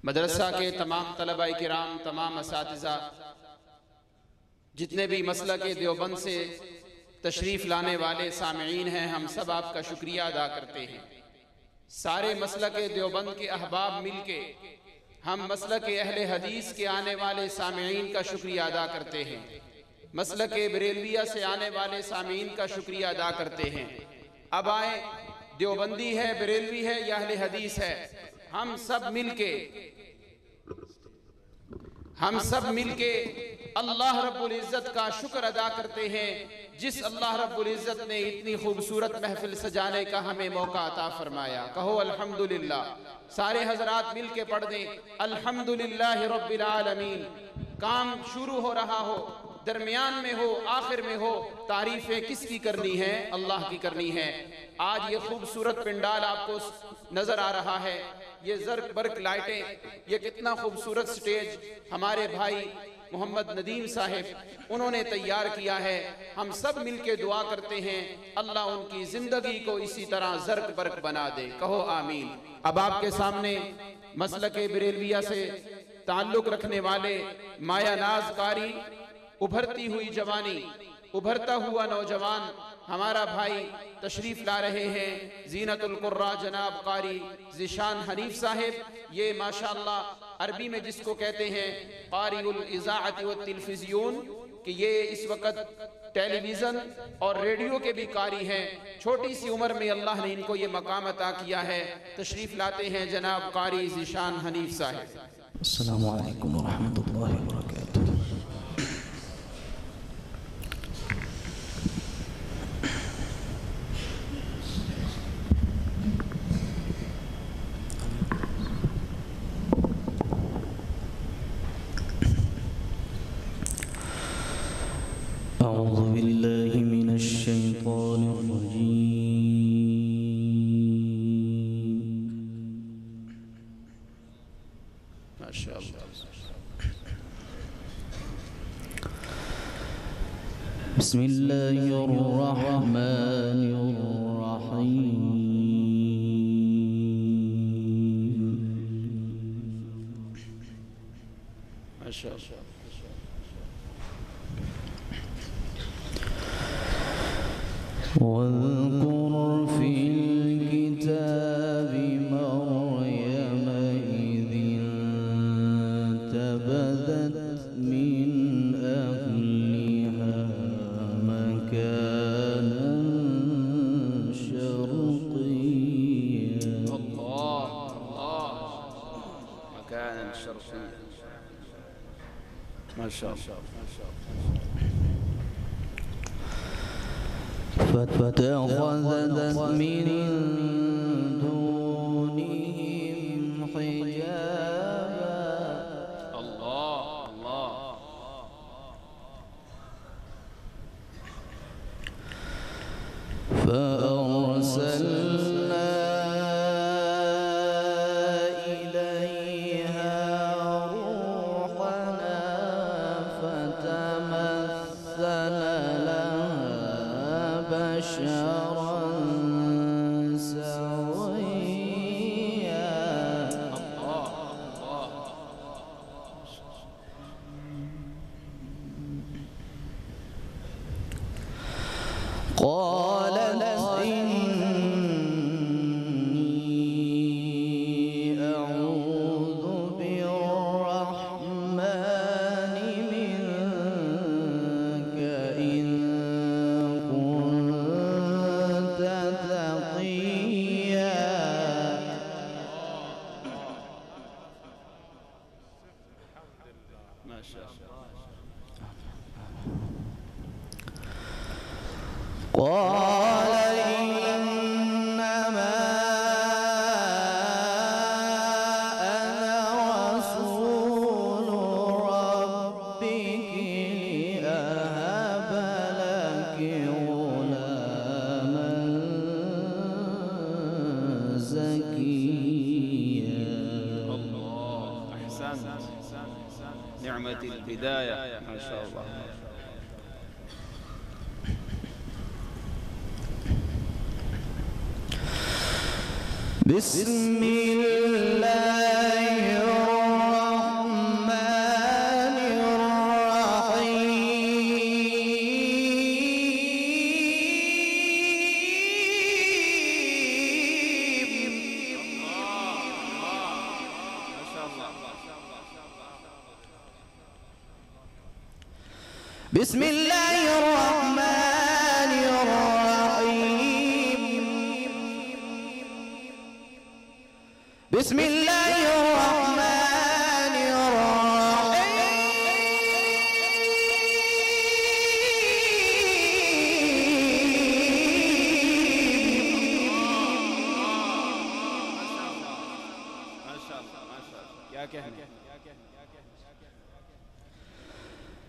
मदरसा के तमाम तलबा किराम, तमाम असातिज़ा, जितने भी मसलक देवबंद से तशरीफ़ लाने वाले सामईन हैं, हम सब आपका शुक्रिया अदा करते हैं। सारे मसलक देवबंद के अहबाब मिल के हम मसलक अहले हदीस के आने वाले सामईन का शुक्रिया अदा करते हैं। मसलक बरेलविया से आने वाले सामईन का शुक्रिया अदा करते हैं। अब आए, देवबंदी है, बरेलवी है या अहले हदीस है, हम सब मिल के अल्लाह रब्बुल इज़्ज़त का शुक्र अदा करते हैं, जिस अल्लाह रब्बुल इज़्ज़त ने इतनी खूबसूरत महफिल सजाने का हमें मौका अता फरमाया। कहो अल्हम्दुलिल्लाह। सारे हजरात मिल के पढ़ दें, अल्हम्दुलिल्लाह रब्बिल आलमीन। काम शुरू हो रहा हो, दरमियान में हो, आखिर में हो, तारीफ़ें किसकी करनी है? अल्लाह की करनी है। आज ये खूबसूरत पिंडाल आपको नज़र आ रहा है, ये ज़र्क बर्क लाइटें, ये कितना खूबसूरत स्टेज हमारे भाई मोहम्मद नदीम साहिब उन्होंने तैयार किया है। हम सब मिलके दुआ करते हैं अल्लाह उनकी ज़िंदगी को इसी तरह ज़र्क बर्क बना दे। कहो आमीन। अब आपके सामने मसलक बरेलविया से ताल्लुक़ रखने वाले माया नाज कारी, उभरती हुई जवानी, उभरता हुआ नौजवान हमारा भाई तशरीफ़ ला रहे हैं। ज़ीनतुल कुर्रा जनाब कारी ज़िशान हनीफ साहिब, ये माशाअल्लाह अरबी में जिसको कहते हैं क़ारिउल इज़ाअत व तिलफ़िज़ियून, कि ये इस वक़्त टेलीविज़न और रेडियो के भी कारी हैं। छोटी सी उम्र में अल्लाह ने इनको ये मकाम अता किया है। तशरीफ़ लाते हैं जनाब कारी ज़िशान हनीफ साहिब। अस्सलामु अलैकुम व रहमतुल्लाहि व बरकातुहू। अऊज़ु बिल्लाहि मिनश शैतानिर रजीम। माशाअल्लाह। बिस्मिल्लाहिर रहमानिर रहीम। माशाअल्लाह। वज़्कुर फ़िल किताबि मर्यम इज़ इंतबज़त मिन अहलिहा मकानन शर्क़िय्या। अल्लाह मकानन शर्क़िय्या। माशाअल्लाह। فاتخذت من دونهم حجابا। الله الله فأرسلنا إليها روحنا فتمثل بشرا سويا। قالت إني أعوذ بالرحمن منك إن قال إنما أنا رسول ربك لأهب لك غلاما زكيا. الله أحسنت. نعمة البداية ما شاء الله. بسم الله بسم الله الرحمن الرحيم بسم الله الرحمن الرحيم ما شاء الله ما شاء الله क्या कहने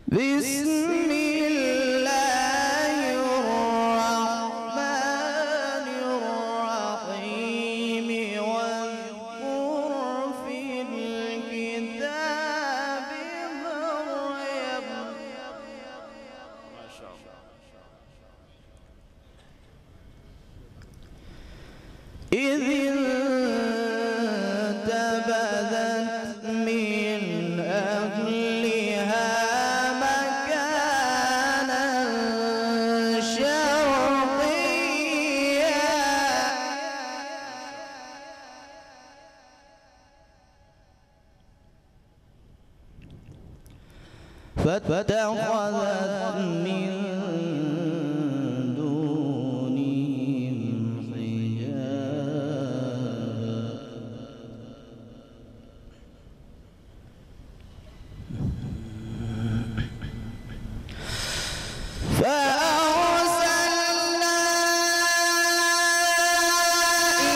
بسم الله الرحمن الرحيم واذكر في الكتاب مريم ما شاء الله إذ انتبذت من أهلها مكانا شرقيا فاتخذت من دونهم حجابا فأرسلنا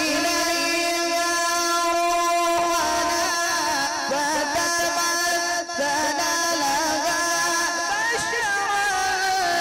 إليها روحنا فتمثل لها بشرا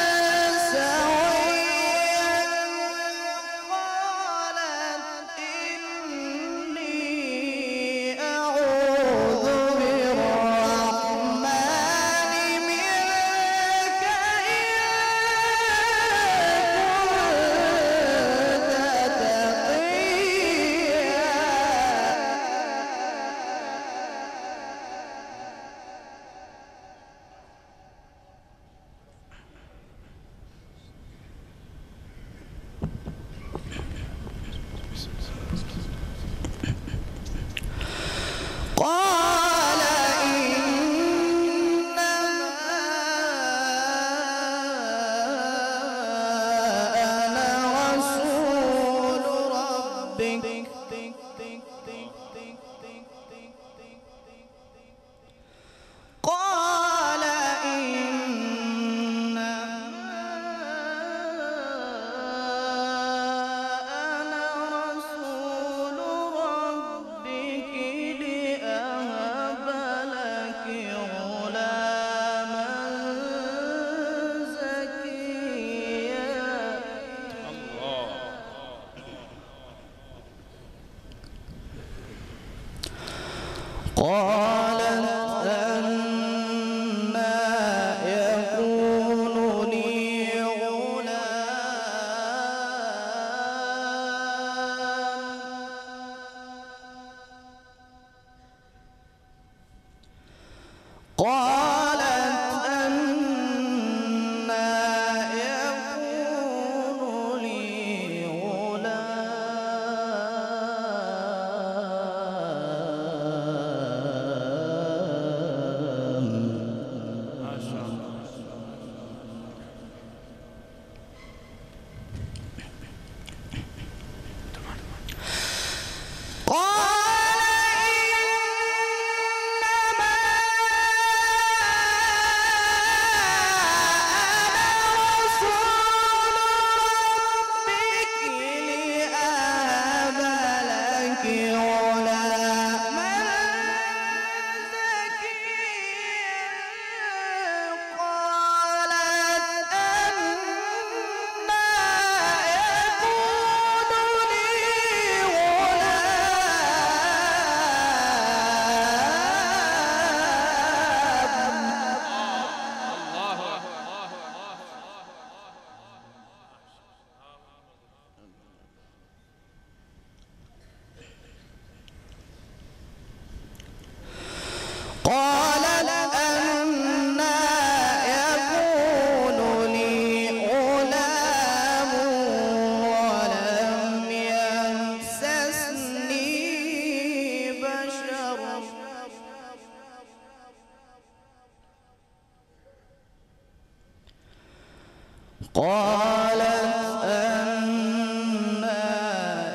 قالت أنى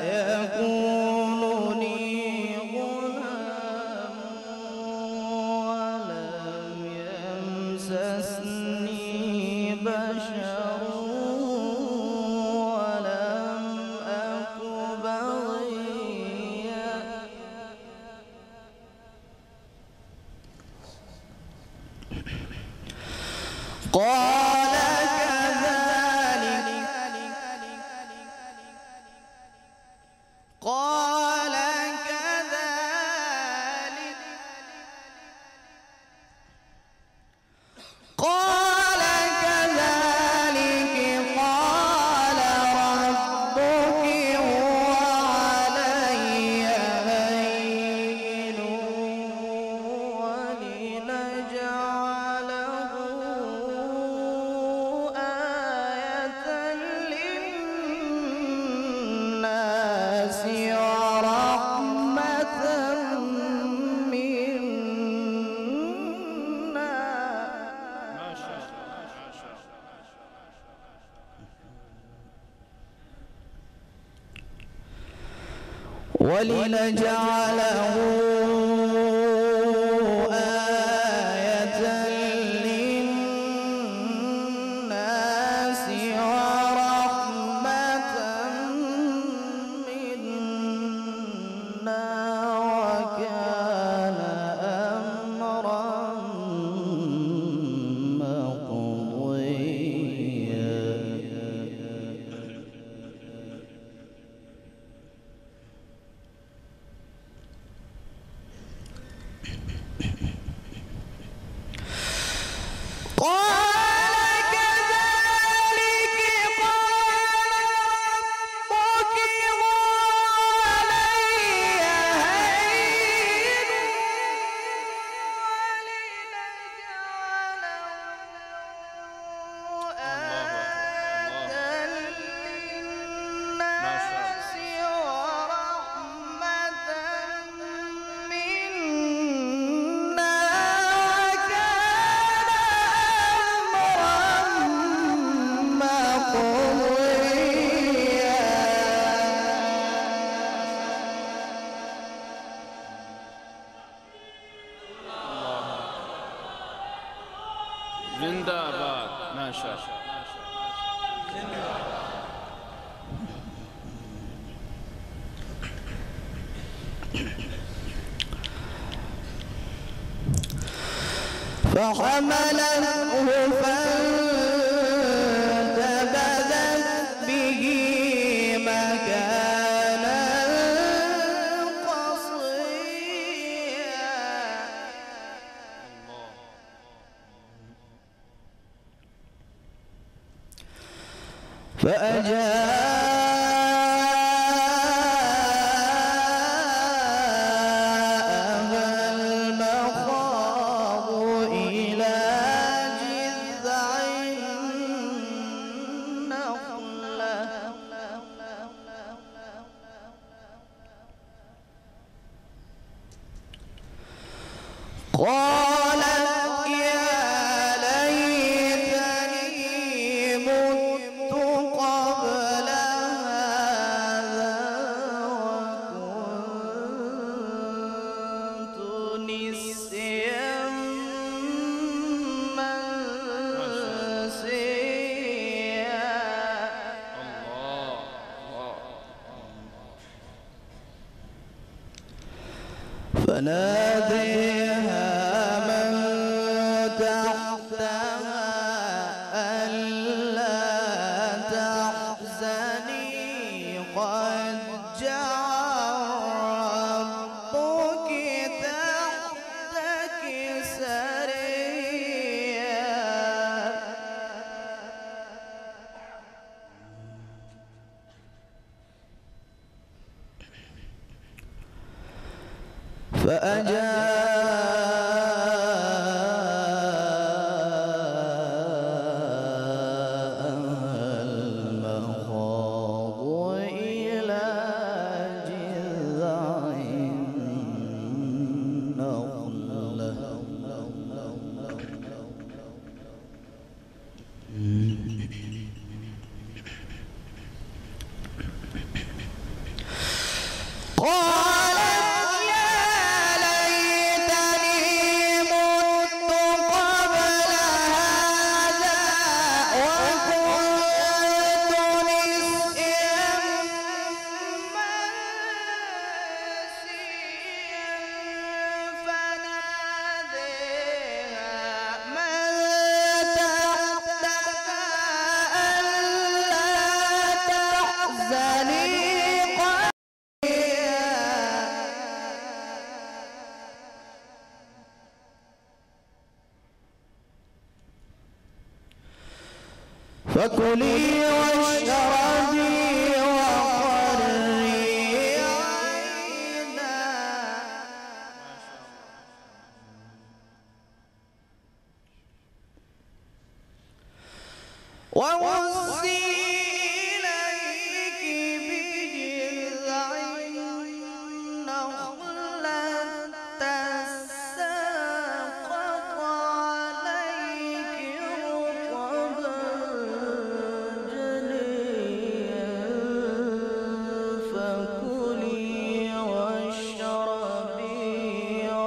يكون لي غلام ولم يمسسني بشر ولم أك بغيا قال ولنجعله آية للناس ورحمة منا وكان أمرا مقضيا जिंदाबाद माशाअल्लाह। فحملته فانتبذت به مكانا قصيا فأجاءها المخاض إلى جذع النخلة قالت يا ليتني مت قبل هذا وكنت نسيا منسيا فناديها من تحتها ألا تحزني قد جعل ربك تحتك سريا فأجاءها المخاض إلى جذع النخلة فكلي واشربي وقري عينا وهزي إليك بجذع النخلة تساقط عليك رطبا جنيا فكلي واشربي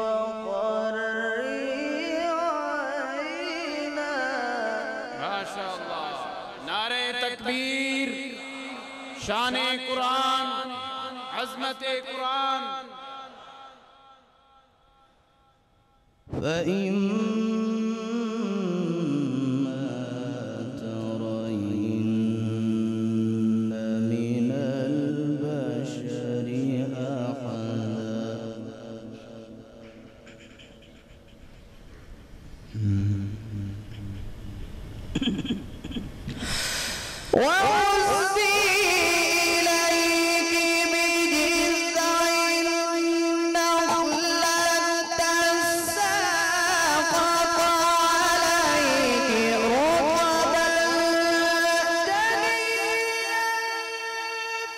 وقري عينا. ما شاء الله. नारे तकबीर, शाने कुरान, अज़मत कुरान। فإما ترين من البشر أحدا وهزي إليك بجذع النخلة تساقط عليك رطبا جنيا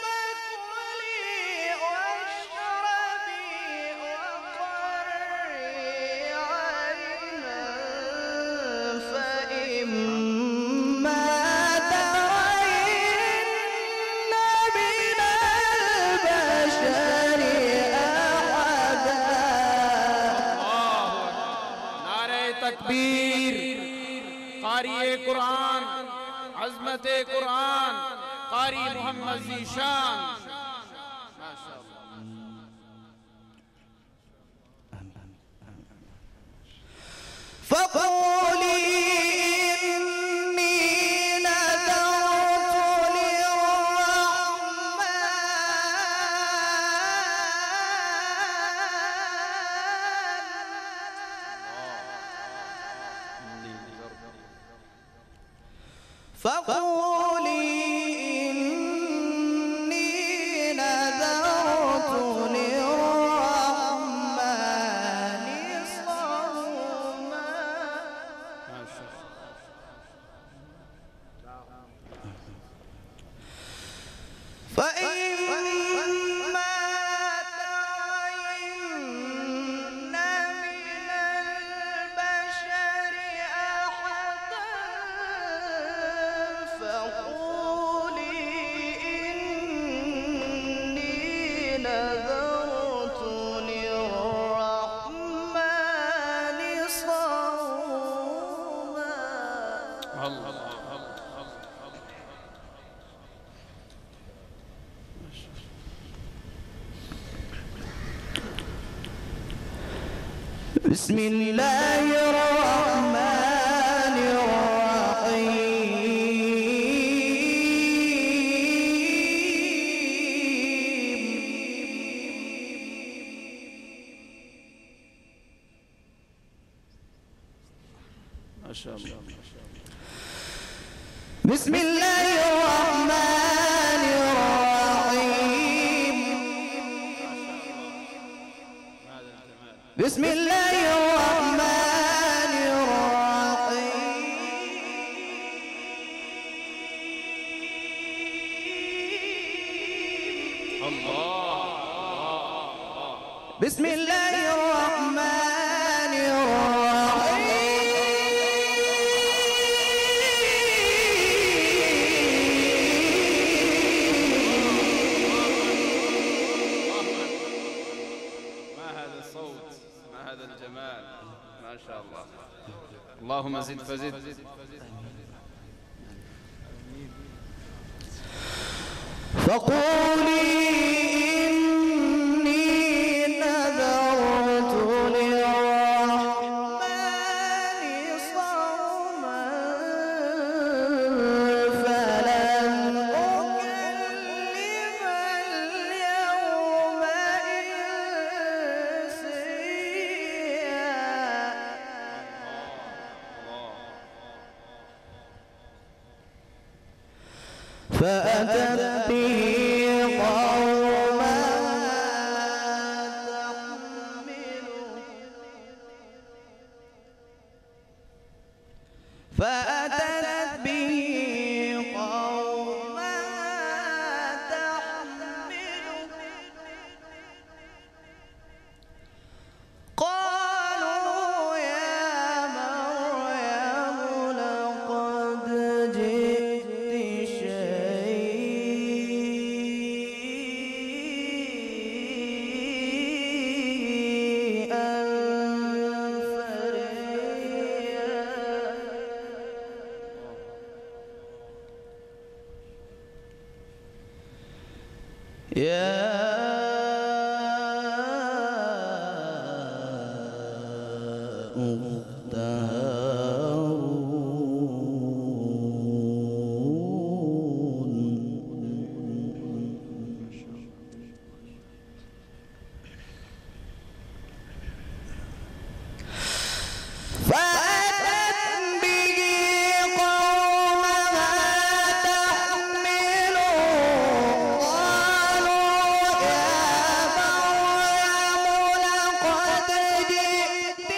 فكلي واشربي وقري عينا فإما ترين من البشر أحدا. नारे तकबीर, कारी कुरान, अज़मत कुरान, कारी मोहम्मद ज़ीशान। فقولي إني نذرت للرحمن فقولي إني نذرت للرحمن صوما. فإما ترين من البشر أحدا فقولي إني نذرت للرحمن صوما. بسم الله الرحمن الرحيم. ما شاء الله. بسم الله الرحمن الرحيم. بسم الله الرحمن الرحيم. بسم الله الرحمن الجمال. ما شاء الله. اللهم زد فزد. فقولي إني نذرت للرحمن صوما فلن أكلم اليوم إنسيا. فأتت به قومها تحمله قالوا يا مريم لقد جئت شيئا يا أخت هارون فأتت به قومها تحمله قالوا يا مريم لقد جئت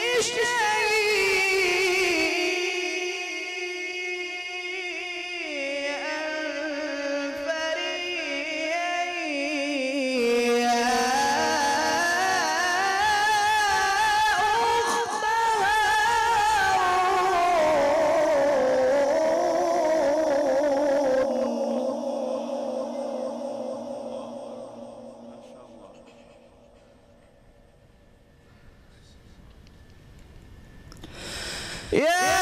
شيئا فريا يا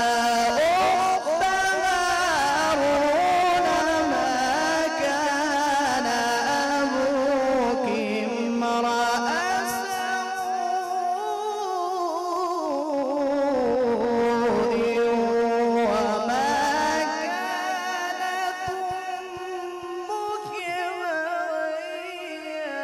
أخت هارون ما كان أبوك امرأ سوء وما كانت أمك بغيا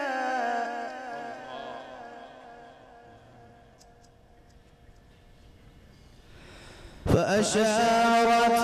فأشارت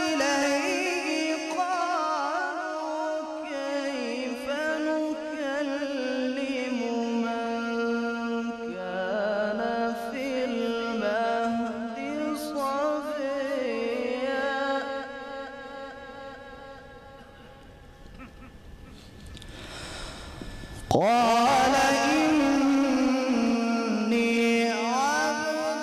إليه قالوا كيف نكلم من كان في المهد صبيا قال إني عبد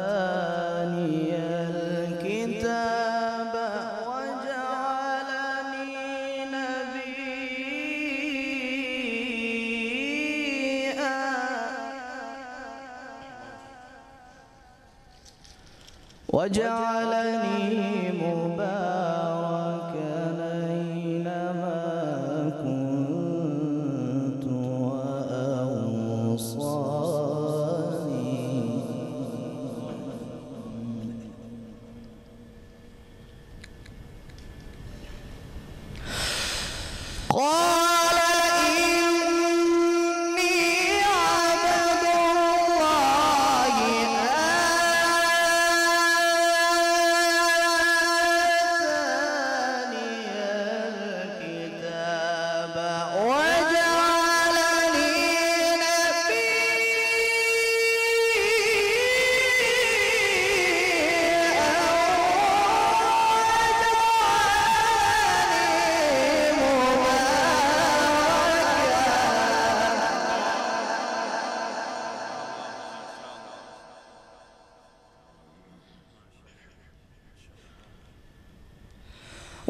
آتاني الكتاب وجعلني نبيا وجعلني مباركا أينما كنت وأوصاني قال إني عبد الله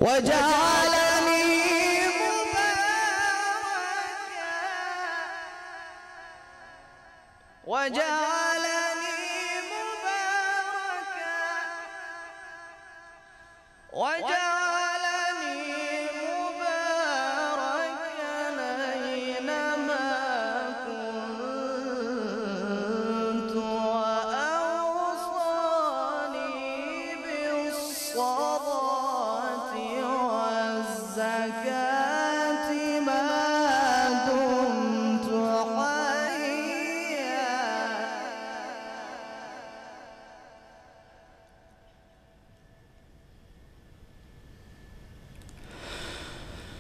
وجعلني مباركا أينما كنت وأوصاني بالصلاة والزكاة ما دمت حيا.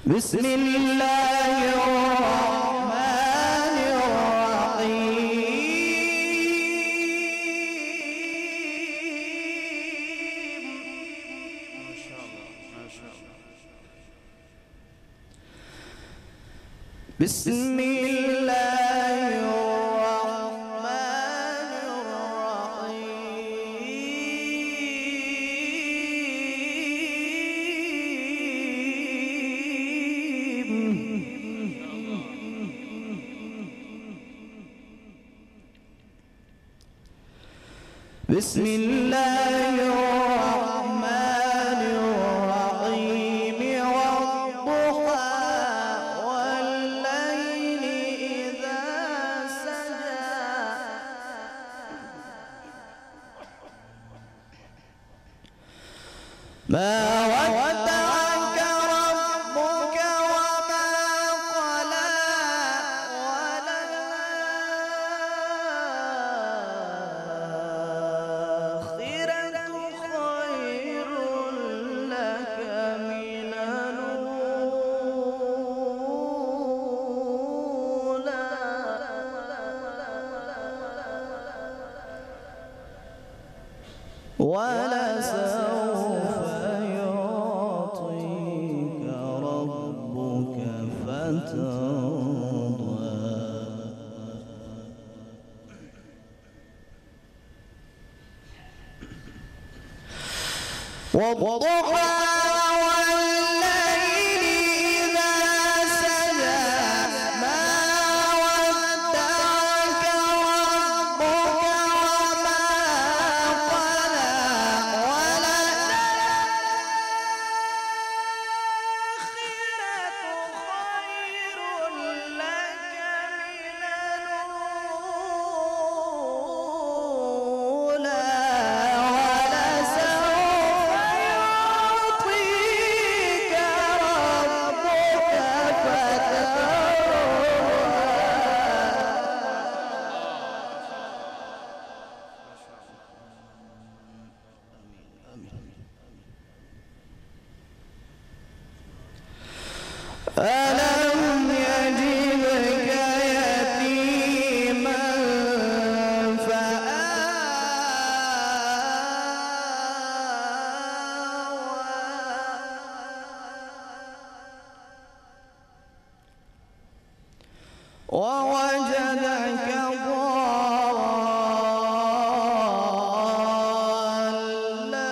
بسم الله الرحمن الرحيم. ما شاء الله ما شاء الله. بسم الله الرحمن الرحيم. بسم الله الرحمن الرحيم. والضحى والليل إذا سجى ما ودعك ربك وما قلى وللآخرة خير لك من الأولى ولسوف يعطيك ربك فترضى. والضحى والليل إذا سجى ما ودعك ربك وما قلى وللآخرة خير لك من الأولى ولسوف يعطيك ربك فترضى. ألم يجدك يتيما فآوى ووجدك ضالا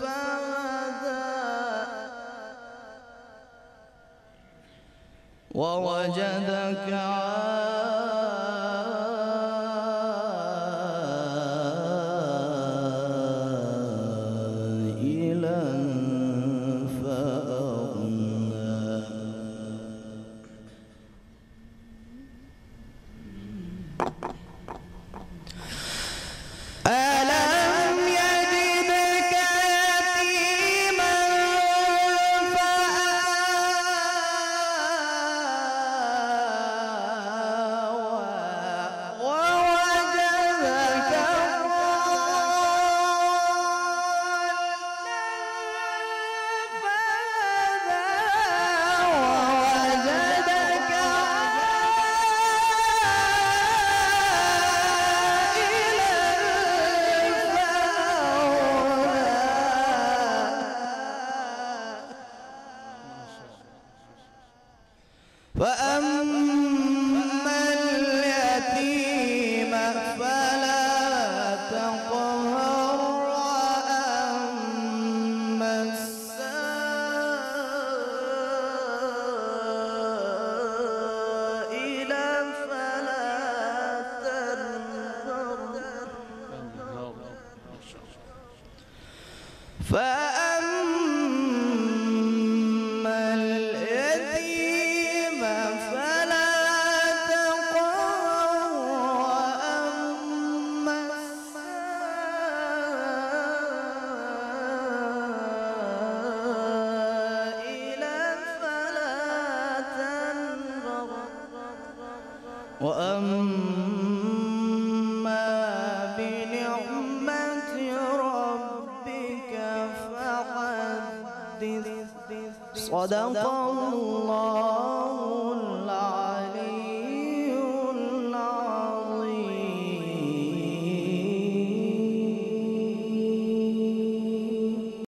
فهدى ووجدك عائلا فأغنى. ألم يجدك يتيما فآوى ووجدك فأما اليتيم فلا تقهر وأما السائل فأما اليتيم فلا تقهر وأما السائل فلا تنهر وأما بنعمة ربك فحدث صدق الله